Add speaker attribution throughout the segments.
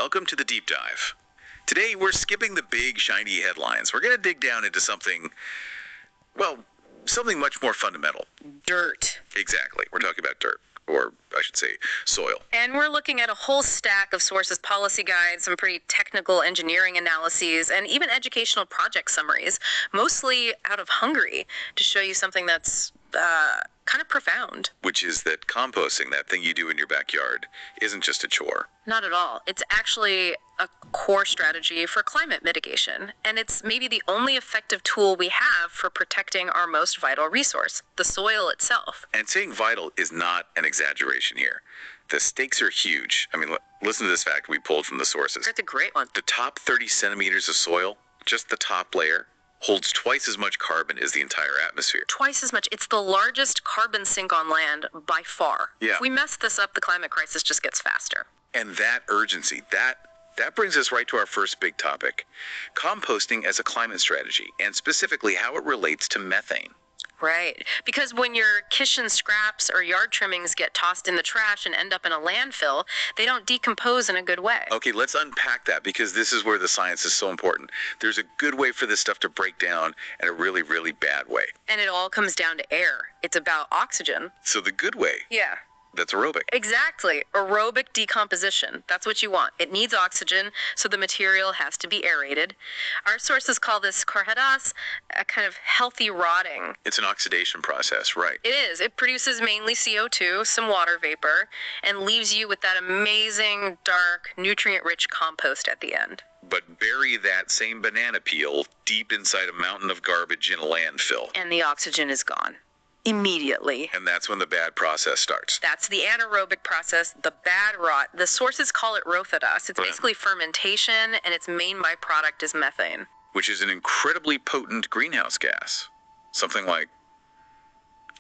Speaker 1: welcome to the deep dive. Today we're skipping the big shiny headlines. We're going to dig down into something much more fundamental.
Speaker 2: Dirt.
Speaker 1: Exactly. We're talking about dirt, or I should say soil.
Speaker 2: And we're looking at a whole stack of sources, policy guides, some pretty technical engineering analyses, and even educational project summaries, mostly out of Hungary, to show you something that's kind of profound.
Speaker 1: Which is that composting, that thing you do in your backyard, isn't just a chore.
Speaker 2: Not at all. It's actually a core strategy for climate mitigation, and it's maybe the only effective tool we have for protecting our most vital resource, the soil itself.
Speaker 1: And saying vital is not an exaggeration here. The stakes are huge. I mean, listen to this fact we pulled from the sources.
Speaker 2: It's a great one.
Speaker 1: The top 30 centimeters of soil, just the top layer, holds twice as much carbon as the entire atmosphere.
Speaker 2: Twice as much. It's the largest carbon sink on land by far.
Speaker 1: Yeah.
Speaker 2: If we mess this up, the climate crisis just gets faster.
Speaker 1: And that urgency, that brings us right to our first big topic, composting as a climate strategy, and specifically how it relates to methane.
Speaker 2: Right. Because when your kitchen scraps or yard trimmings get tossed in the trash and end up in a landfill, they don't decompose in a good way.
Speaker 1: Okay, let's unpack that, because this is where the science is so important. There's a good way for this stuff to break down and a really, really bad way.
Speaker 2: And it all comes down to air. It's about oxygen.
Speaker 1: So the good way,
Speaker 2: Yeah.
Speaker 1: that's aerobic.
Speaker 2: Exactly. Aerobic decomposition. That's what you want. It needs oxygen, so the material has to be aerated. Our sources call this korhadas, a kind of healthy rotting.
Speaker 1: It's an oxidation process, right?
Speaker 2: It is. It produces mainly CO2, some water vapor, and leaves you with that amazing, dark, nutrient-rich compost at the end.
Speaker 1: But bury that same banana peel deep inside a mountain of garbage in a landfill.
Speaker 2: And the oxygen is gone. Immediately.
Speaker 1: And that's when the bad process starts.
Speaker 2: That's the anaerobic process, the bad rot. The sources call it rothadas. It's basically fermentation, and its main byproduct is methane.
Speaker 1: Which is an incredibly potent greenhouse gas. Something like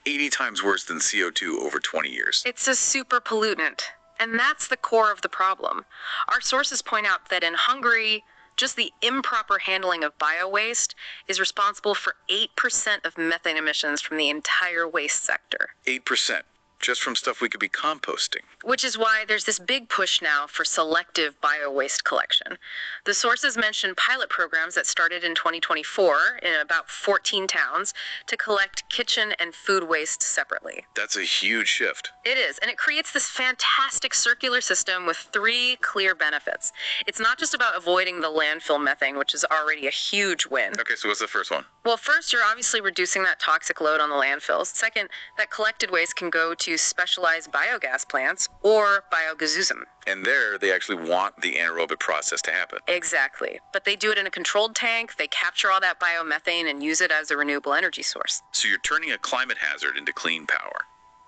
Speaker 1: 80 times worse than CO2 over 20 years.
Speaker 2: It's a super pollutant, and that's the core of the problem. Our sources point out that in Hungary, just the improper handling of bio-waste is responsible for 8% of methane emissions from the entire waste sector.
Speaker 1: 8%, just from stuff we could be composting.
Speaker 2: Which is why there's this big push now for selective bio-waste collection. The sources mention pilot programs that started in 2024 in about 14 towns to collect kitchen and food waste separately.
Speaker 1: That's a huge shift.
Speaker 2: It is, and it creates this fantastic circular system with 3 clear benefits. It's not just about avoiding the landfill methane, which is already a huge win.
Speaker 1: Okay, so what's the first one?
Speaker 2: Well, first, you're obviously reducing that toxic load on the landfills. Second, that collected waste can go to specialized biogas plants or biogasism.
Speaker 1: And there, they actually want the anaerobic process to happen.
Speaker 2: Exactly. But they do it in a controlled tank, they capture all that biomethane and use it as a renewable energy source.
Speaker 1: So you're turning a climate hazard into clean power.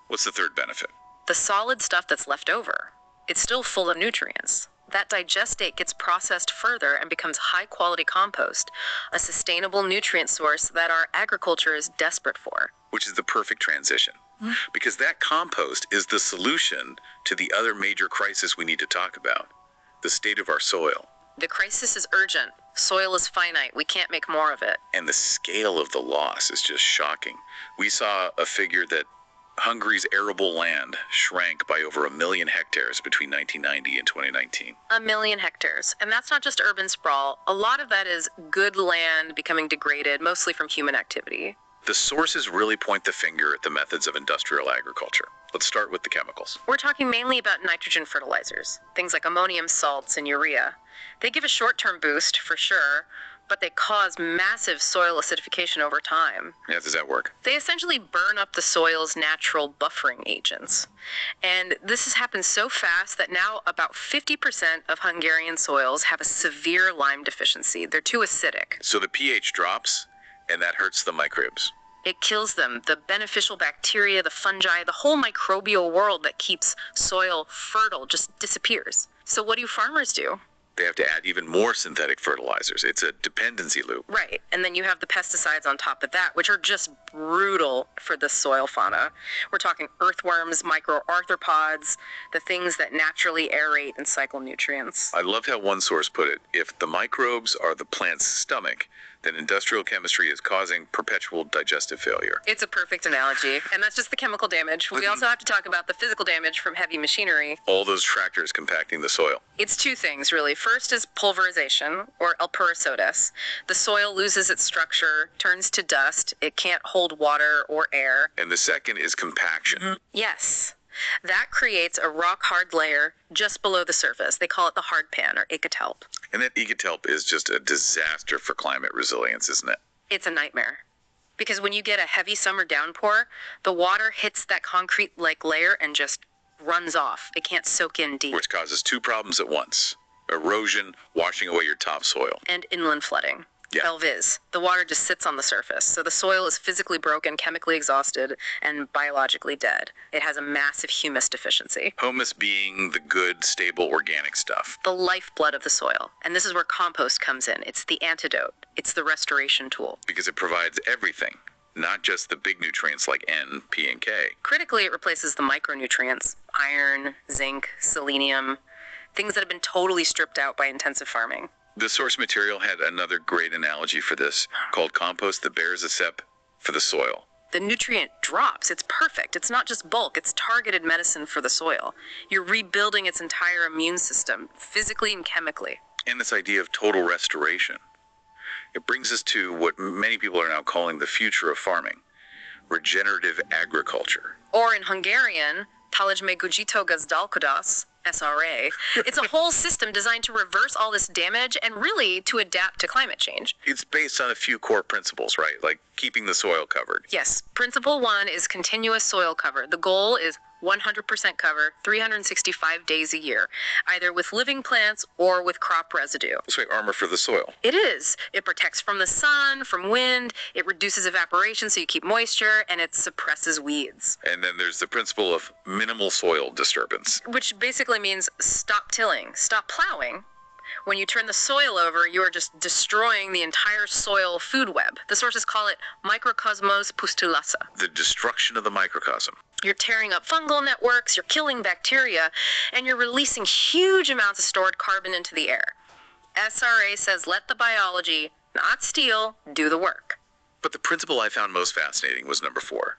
Speaker 1: What's the third benefit?
Speaker 2: The solid stuff that's left over, it's still full of nutrients. That digestate gets processed further and becomes high-quality compost, a sustainable nutrient source that our agriculture is desperate for.
Speaker 1: Which is the perfect transition. Because that compost is the solution to the other major crisis we need to talk about, the state of our soil.
Speaker 2: The crisis is urgent. Soil is finite. We can't make more of it.
Speaker 1: And the scale of the loss is just shocking. We saw a figure that Hungary's arable land shrank by over 1 million hectares between 1990 and 2019.
Speaker 2: 1 million hectares. And that's not just urban sprawl. A lot of that is good land becoming degraded, mostly from human activity.
Speaker 1: The sources really point the finger at the methods of industrial agriculture. Let's start with the chemicals.
Speaker 2: We're talking mainly about nitrogen fertilizers, things like ammonium salts and urea. They give a short-term boost, for sure, but they cause massive soil acidification over time.
Speaker 1: Yeah, does that work?
Speaker 2: They essentially burn up the soil's natural buffering agents. And this has happened so fast that now about 50% of Hungarian soils have a severe lime deficiency. They're too acidic.
Speaker 1: So the pH drops, and that hurts the microbes.
Speaker 2: It kills them. The beneficial bacteria, the fungi, the whole microbial world that keeps soil fertile just disappears. So what do farmers do?
Speaker 1: They have to add even more synthetic fertilizers. It's a dependency loop.
Speaker 2: Right, and then you have the pesticides on top of that, which are just brutal for the soil fauna. We're talking earthworms, microarthropods, the things that naturally aerate and cycle nutrients.
Speaker 1: I loved how one source put it. If the microbes are the plant's stomach, that industrial chemistry is causing perpetual digestive failure.
Speaker 2: It's a perfect analogy, and that's just the chemical damage. We also have to talk about the physical damage from heavy machinery.
Speaker 1: All those tractors compacting the soil.
Speaker 2: It's two things, really. First is pulverization, or elperisodas. The soil loses its structure, turns to dust. It can't hold water or air.
Speaker 1: And the second is compaction.
Speaker 2: Yes. That creates a rock-hard layer just below the surface. They call it the hard pan, or ecotelp.
Speaker 1: And that ecotelp is just a disaster for climate resilience, isn't it?
Speaker 2: It's a nightmare. Because when you get a heavy summer downpour, the water hits that concrete-like layer and just runs off. It can't soak in deep.
Speaker 1: Which causes two problems at once. Erosion, washing away your topsoil.
Speaker 2: And inland flooding.
Speaker 1: Yeah.
Speaker 2: Belviz. The water just sits on the surface. So the soil is physically broken, chemically exhausted, and biologically dead. It has a massive humus deficiency.
Speaker 1: Humus being the good, stable, organic stuff.
Speaker 2: The lifeblood of the soil. And this is where compost comes in. It's the antidote. It's the restoration tool.
Speaker 1: Because it provides everything, not just the big nutrients like N, P, and K.
Speaker 2: Critically, it replaces the micronutrients, iron, zinc, selenium, things that have been totally stripped out by intensive farming.
Speaker 1: The source material had another great analogy for this, called compost that bears a step for the soil.
Speaker 2: The nutrient drops. It's perfect. It's not just bulk. It's targeted medicine for the soil. You're rebuilding its entire immune system, physically and chemically.
Speaker 1: And this idea of total restoration. It brings us to what many people are now calling the future of farming, regenerative agriculture.
Speaker 2: Or in Hungarian, Talijme Gujito Gazdalkodas, SRA. It's a whole system designed to reverse all this damage and really to adapt to climate change.
Speaker 1: It's based on a few core principles, right? Like keeping the soil covered.
Speaker 2: Yes. Principle 1 is continuous soil cover. The goal is 100% cover, 365 days a year, either with living plants or with crop residue.
Speaker 1: It's like armor for the soil.
Speaker 2: It is. It protects from the sun, from wind, it reduces evaporation so you keep moisture, and it suppresses weeds.
Speaker 1: And then there's the principle of minimal soil disturbance.
Speaker 2: Which basically means stop tilling, stop plowing. When you turn the soil over, you are just destroying the entire soil food web. The sources call it microcosmos pustulasa.
Speaker 1: The destruction of the microcosm.
Speaker 2: You're tearing up fungal networks, you're killing bacteria, and you're releasing huge amounts of stored carbon into the air. SRA says let the biology, not steal, do the work.
Speaker 1: But the principle I found most fascinating was number 4.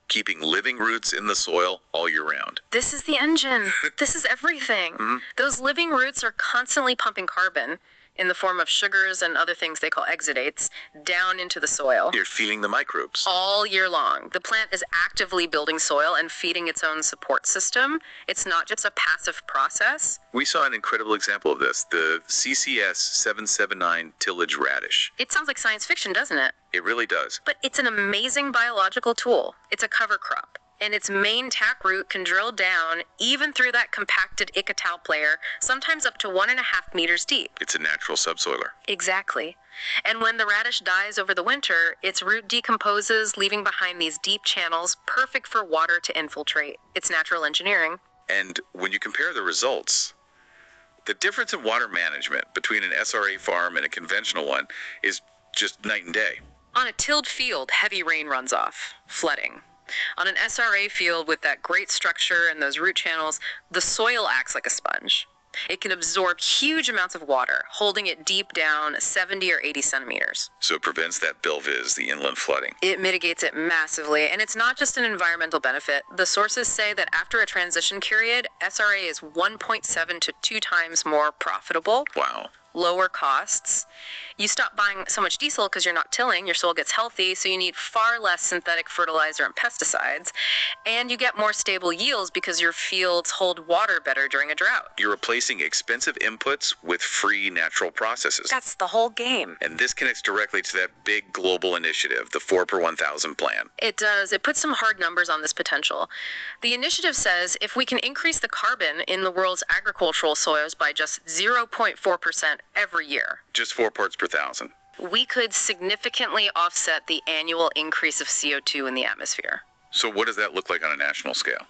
Speaker 1: Keeping living roots in the soil all year round.
Speaker 2: This is the engine. This is everything. Those living roots are constantly pumping carbon in the form of sugars and other things they call exudates down into the soil.
Speaker 1: You're feeding the microbes.
Speaker 2: All year long. The plant is actively building soil and feeding its own support system. It's not just a passive process.
Speaker 1: We saw an incredible example of this, the CCS 779 tillage radish.
Speaker 2: It sounds like science fiction, doesn't it?
Speaker 1: It really does.
Speaker 2: But it's an amazing biological tool. It's a cover crop. And its main taproot can drill down even through that compacted ecotalp layer, sometimes up to 1.5 meters deep.
Speaker 1: It's a natural subsoiler.
Speaker 2: Exactly. And when the radish dies over the winter, its root decomposes, leaving behind these deep channels, perfect for water to infiltrate. It's natural engineering.
Speaker 1: And when you compare the results, the difference in water management between an SRA farm and a conventional one is just night and day.
Speaker 2: On a tilled field, heavy rain runs off, flooding. On an SRA field with that great structure and those root channels, the soil acts like a sponge. It can absorb huge amounts of water, holding it deep down 70 or 80 centimeters.
Speaker 1: So it prevents that Belviz, the inland flooding.
Speaker 2: It mitigates it massively, and it's not just an environmental benefit. The sources say that after a transition period, SRA is 1.7 to 2 times more profitable.
Speaker 1: Wow.
Speaker 2: Lower costs. You stop buying so much diesel because you're not tilling, your soil gets healthy, so you need far less synthetic fertilizer and pesticides, and you get more stable yields because your fields hold water better during a drought.
Speaker 1: You're replacing expensive inputs with free natural processes.
Speaker 2: That's the whole game.
Speaker 1: And this connects directly to that big global initiative, the 4 per 1,000 plan.
Speaker 2: It does. It puts some hard numbers on this potential. The initiative says if we can increase the carbon in the world's agricultural soils by just 0.4% every year,
Speaker 1: Just 4 parts per 1,000.
Speaker 2: we could significantly offset the annual increase of CO2 in the atmosphere.
Speaker 1: So what does that look like on a national scale?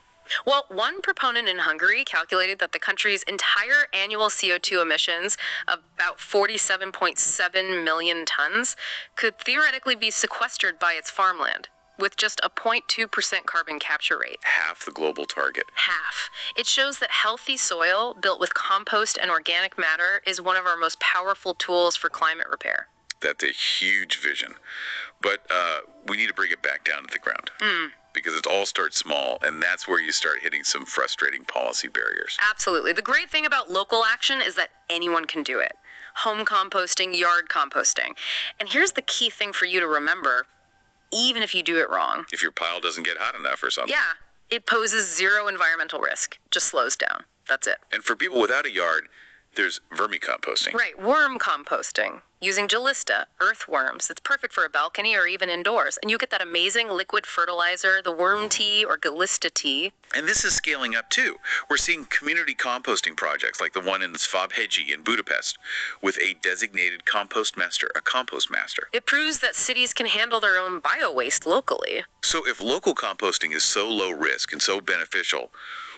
Speaker 2: Well, one proponent in Hungary calculated that the country's entire annual CO2 emissions, about 47.7 million tons, could theoretically be sequestered by its farmland, with just a 0.2% carbon capture rate.
Speaker 1: Half the global target.
Speaker 2: Half. It shows that healthy soil built with compost and organic matter is one of our most powerful tools for climate repair.
Speaker 1: That's a huge vision. But we need to bring it back down to the ground. Because it all starts small, and that's where you start hitting some frustrating policy barriers.
Speaker 2: Absolutely. The great thing about local action is that anyone can do it. Home composting, yard composting. And here's the key thing for you to remember, even if you do it wrong.
Speaker 1: If your pile doesn't get hot enough or something.
Speaker 2: Yeah, it poses zero environmental risk. Just slows down. That's it.
Speaker 1: And for people without a yard, there's vermicomposting.
Speaker 2: Right, worm composting. Using gelista, earthworms. It's perfect for a balcony or even indoors. And you get that amazing liquid fertilizer, the worm tea or gelista tea.
Speaker 1: And this is scaling up too. We're seeing community composting projects like the one in Szwabhegy in Budapest with a designated compost master, a compost master.
Speaker 2: It proves that cities can handle their own bio-waste locally.
Speaker 1: So if local composting is so low risk and so beneficial,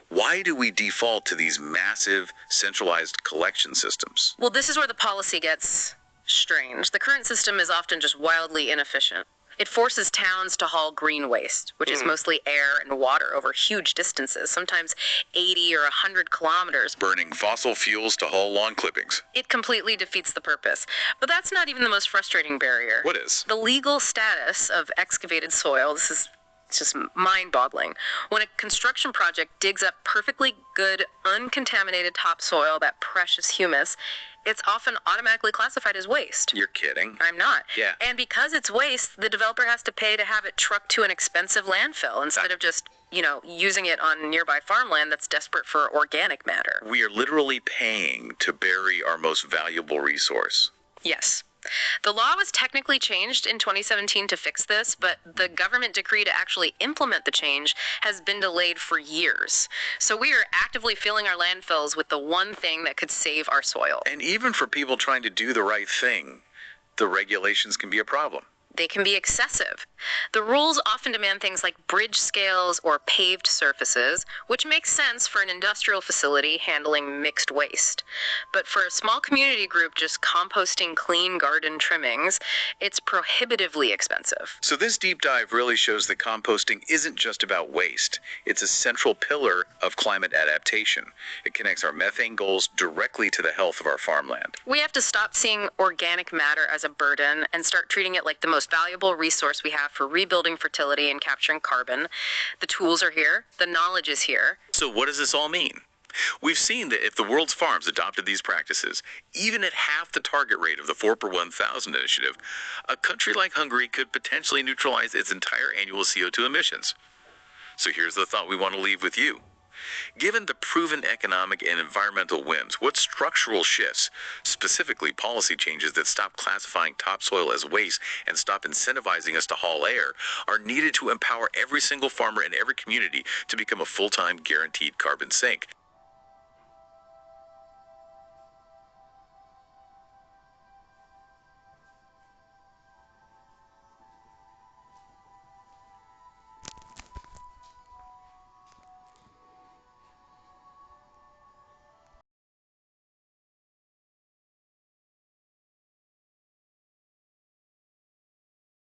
Speaker 1: why do we default to these massive centralized collection systems?
Speaker 2: Well, this is where the policy gets strange. The current system is often just wildly inefficient. It forces towns to haul green waste, which is mostly air and water over huge distances, sometimes 80 or 100 kilometers.
Speaker 1: Burning fossil fuels to haul lawn clippings.
Speaker 2: It completely defeats the purpose. But that's not even the most frustrating barrier.
Speaker 1: What is?
Speaker 2: The legal status of excavated soil. It's just mind-boggling. When a construction project digs up perfectly good, uncontaminated topsoil, that precious humus, it's often automatically classified as waste.
Speaker 1: You're kidding.
Speaker 2: I'm not.
Speaker 1: Yeah.
Speaker 2: And because it's waste, the developer has to pay to have it trucked to an expensive landfill instead of just, using it on nearby farmland that's desperate for organic matter.
Speaker 1: We are literally paying to bury our most valuable resource.
Speaker 2: Yes. The law was technically changed in 2017 to fix this, but the government decree to actually implement the change has been delayed for years. So we are actively filling our landfills with the one thing that could save our soil.
Speaker 1: And even for people trying to do the right thing, the regulations can be a problem.
Speaker 2: They can be excessive. The rules often demand things like bridge scales or paved surfaces, which makes sense for an industrial facility handling mixed waste. But for a small community group just composting clean garden trimmings, it's prohibitively expensive.
Speaker 1: So this deep dive really shows that composting isn't just about waste. It's a central pillar of climate adaptation. It connects our methane goals directly to the health of our farmland.
Speaker 2: We have to stop seeing organic matter as a burden and start treating it like the most valuable resource we have for rebuilding fertility and capturing carbon. The tools are here. The knowledge is here.
Speaker 1: So what does this all mean? We've seen that if the world's farms adopted these practices, even at half the target rate of the 4 per 1,000 initiative, a country like Hungary could potentially neutralize its entire annual CO2 emissions. So here's the thought we want to leave with you. Given the proven economic and environmental wins, what structural shifts, specifically policy changes that stop classifying topsoil as waste and stop incentivizing us to haul air, are needed to empower every single farmer in every community to become a full-time guaranteed carbon sink?